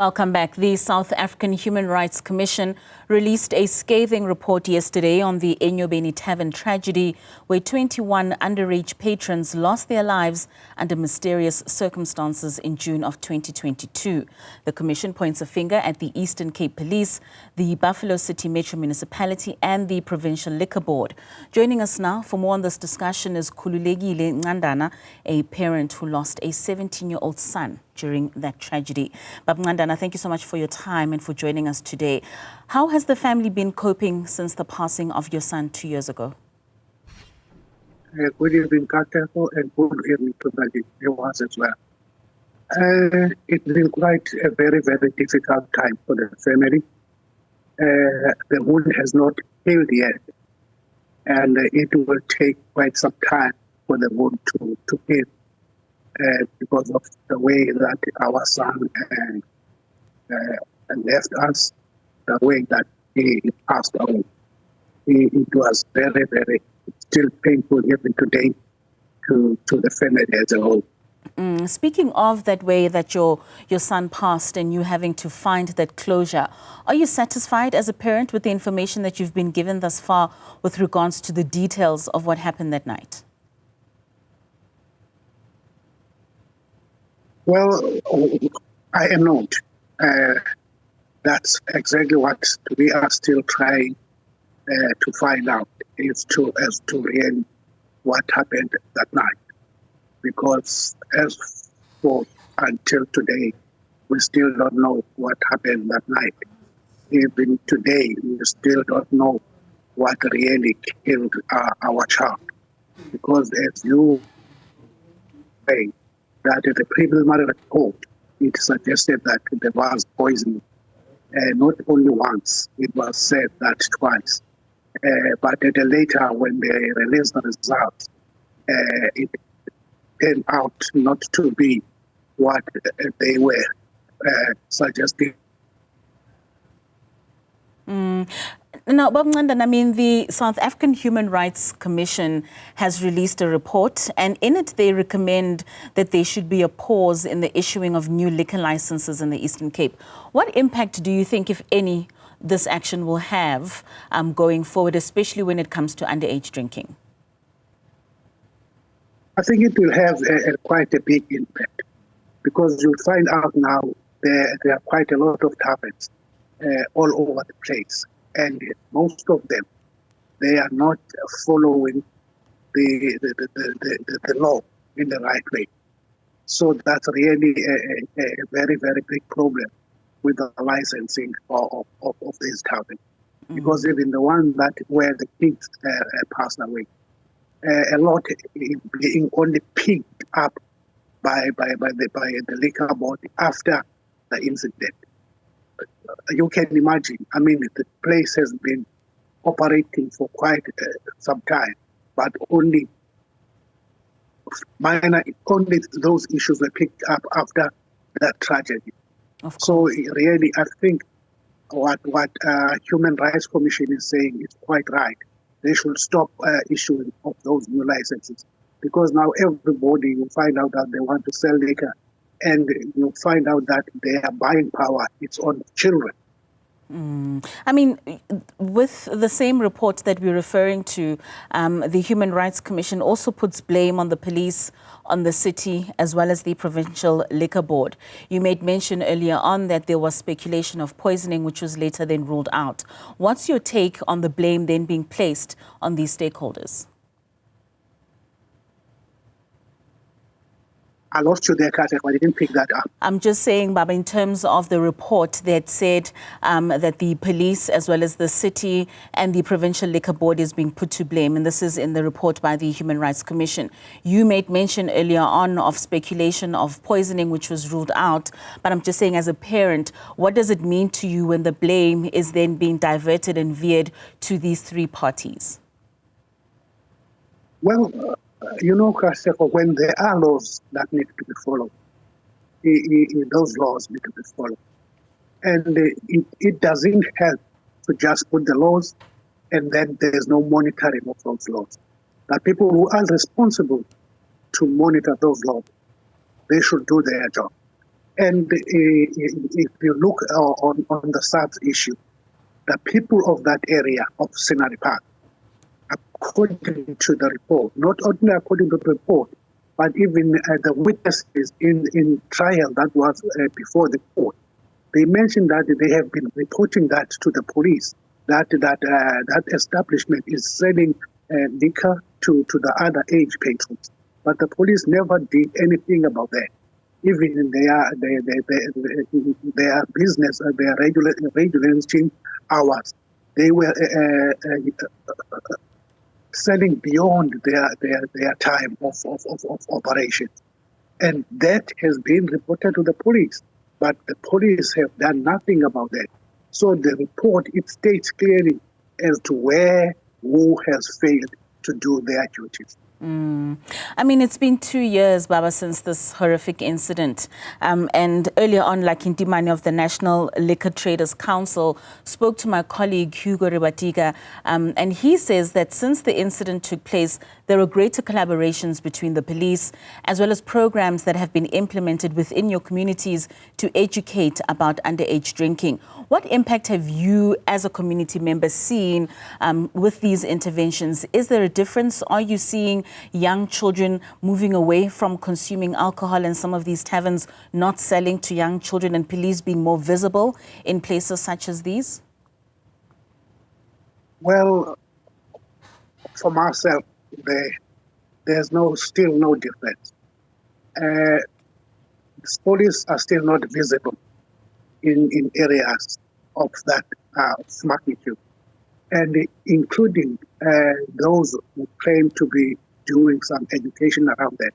Welcome back. The South African Human Rights Commission released a scathing report yesterday on the Enyobeni tavern tragedy, where 21 underage patrons lost their lives under mysterious circumstances in June of 2022. The commission points a finger at the Eastern Cape Police, the Buffalo City Metro Municipality and the Provincial Liquor Board. Joining us now for more on this discussion is Khululekile Ncandana, a parent who lost a 17-year-old son during that tragedy. Baba Ncandana, thank you so much for your time and for joining us today. How has the family been coping since the passing of your son 2 years ago? Good evening, Katlego, and good evening to the viewers as well. It's been quite a very, very difficult time for the family. The wound has not healed yet, and it will take quite some time for the wound to heal. Because of the way that our son left us, the way that he passed away. It was very, very still painful even today to the family as a whole. Speaking of that way that your son passed and you having to find that closure, are you satisfied as a parent with the information that you've been given thus far with regards to the details of what happened that night? Well, I am not. That's exactly what we are still trying to find out as to really what happened that night. Because as for until today, we still don't know what happened that night. Even today, we still don't know what really killed our child. Because as you say, that the preliminary report, it suggested that there was poisoning. Not only once, it was said that twice. But later, when they released the results, it turned out not to be what they were suggesting. Now, Baba Ncandana, I mean, the South African Human Rights Commission has released a report, and in it they recommend that there should be a pause in the issuing of new liquor licenses in the Eastern Cape. What impact do you think, if any, this action will have going forward, especially when it comes to underage drinking? I think it will have quite a big impact, because you'll find out now there are quite a lot of taverns all over the place. And most of them, they are not following the law in the right way. So that's really a very, very big problem with the licensing of these taverns. Because even the one that where the kids passed away, a lot is being only picked up by the liquor board after the incident. You can imagine, I mean, the place has been operating for quite some time, but only those issues were picked up after that tragedy. So really, I think what Human Rights Commission is saying is quite right. They should stop issuing of those new licenses, because now everybody will find out that they want to sell liquor, and you find out that their buying power is on children. I mean, with the same report that we're referring to, the Human Rights Commission also puts blame on the police, on the city, as well as the Provincial Liquor Board. You made mention earlier on that there was speculation of poisoning, which was later then ruled out. What's your take on the blame then being placed on these stakeholders? I lost you there, Katlego. I didn't pick that up. I'm just saying, Baba, in terms of the report that said that the police, as well as the city and the Provincial Liquor Board, is being put to blame, and this is in the report by the Human Rights Commission. You made mention earlier on of speculation of poisoning, which was ruled out, but I'm just saying, as a parent, what does it mean to you when the blame is then being diverted and veered to these three parties? Well, you know, Katlego, when there are laws that need to be followed, those laws need to be followed. And it doesn't help to just put the laws and then there's no monitoring of those laws. The people who are responsible to monitor those laws, they should do their job. And if you look on the SAHRC issue, the people of that area of Scenery Park, according to the report, not only according to the report, but even the witnesses in trial that was before the court, they mentioned that they have been reporting that to the police, that establishment is selling liquor to the other age patrons. But the police never did anything about that. Even in their business, their regulating hours, they were selling beyond their time of operation. And that has been reported to the police, but the police have done nothing about that. So the report, it states clearly as to who has failed to do their duties. I mean, it's been 2 years, Baba, since this horrific incident. And earlier on, like Intimani of the National Liquor Traders Council spoke to my colleague Hugo Ribatiga, and he says that since the incident took place, there are greater collaborations between the police, as well as programs that have been implemented within your communities to educate about underage drinking. What impact have you as a community member seen with these interventions? Is there a difference? Are you seeing young children moving away from consuming alcohol in some of these taverns, not selling to young children, and police being more visible in places such as these? Well, for myself, there's still no difference. The police are still not visible in areas of that magnitude, and including those who claim to be doing some education around that.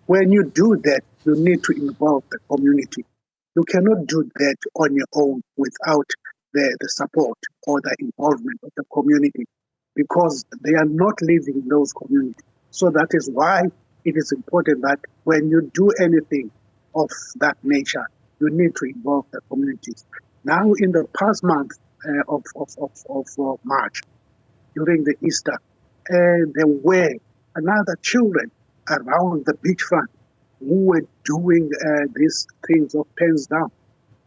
When you do that, you need to involve the community. You cannot do that on your own without the support or the involvement of the community, because they are not living in those communities. So that is why it is important that when you do anything of that nature, you need to involve the communities. Now, in the past month of March, during the Easter, there were another children around the beachfront who were doing these things of pens down.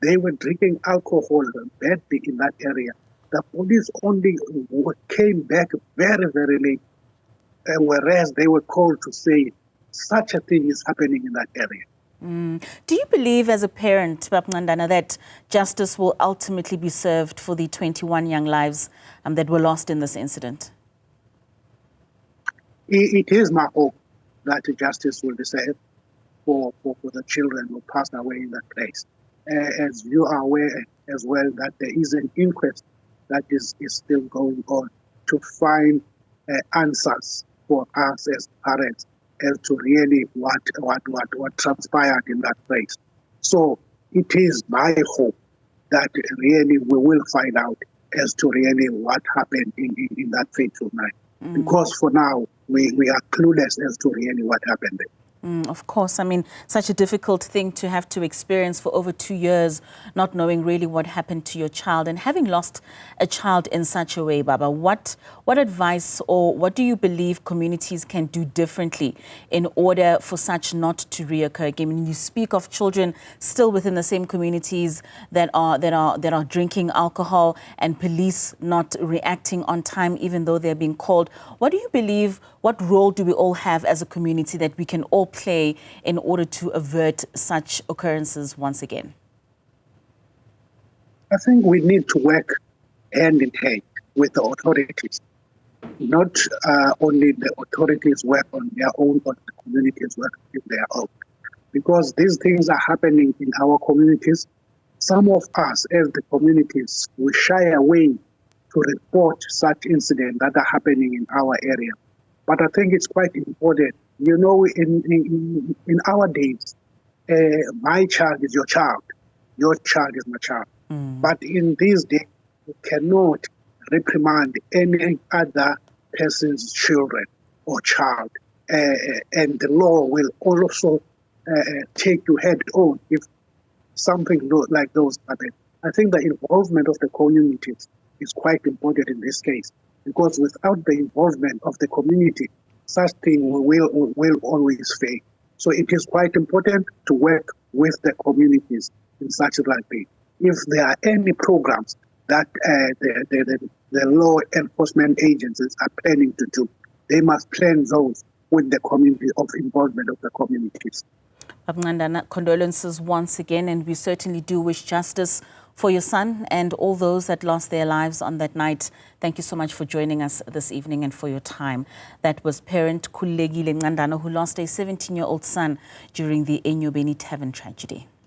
They were drinking alcohol badly in that area. The police only came back very, very late, whereas they were called to say such a thing is happening in that area. Do you believe as a parent, Baba Ncandana, that justice will ultimately be served for the 21 young lives that were lost in this incident? It is my hope that justice will be served for the children who passed away in that place. As you are aware as well, that there is an inquest that is still going on to find answers for us as parents as to really what transpired in that place. So it is my hope that really we will find out as to really what happened in that fateful night. Because for now, we are clueless as to really what happened there. Of course. I mean, such a difficult thing to have to experience for over 2 years, not knowing really what happened to your child. And having lost a child in such a way, Baba, what advice or what do you believe communities can do differently in order for such not to reoccur again? When you speak of children still within the same communities that are drinking alcohol and police not reacting on time even though they're being called, what do you believe, what role do we all have as a community that we can all play in order to avert such occurrences once again? I think we need to work hand in hand with the authorities. Not only the authorities work on their own, but the communities work on their own. Because these things are happening in our communities. Some of us as the communities, we shy away to report such incidents that are happening in our area. But I think it's quite important. You know, in our days, my child is your child is my child. But in these days, you cannot reprimand any other person's children or child. And the law will also take you head on if something like those happen. I think the involvement of the communities is quite important in this case, because without the involvement of the community, such thing will always fail. So it is quite important to work with the communities in such a way. If there are any programs that the law enforcement agencies are planning to do, they must plan those with the community of involvement of the communities. Ncandana, condolences once again, and we certainly do wish justice for your son and all those that lost their lives on that night. Thank you so much for joining us this evening and for your time. That was parent Khululekile Ncandana, who lost a 17-year-old son during the Enyobeni tavern tragedy.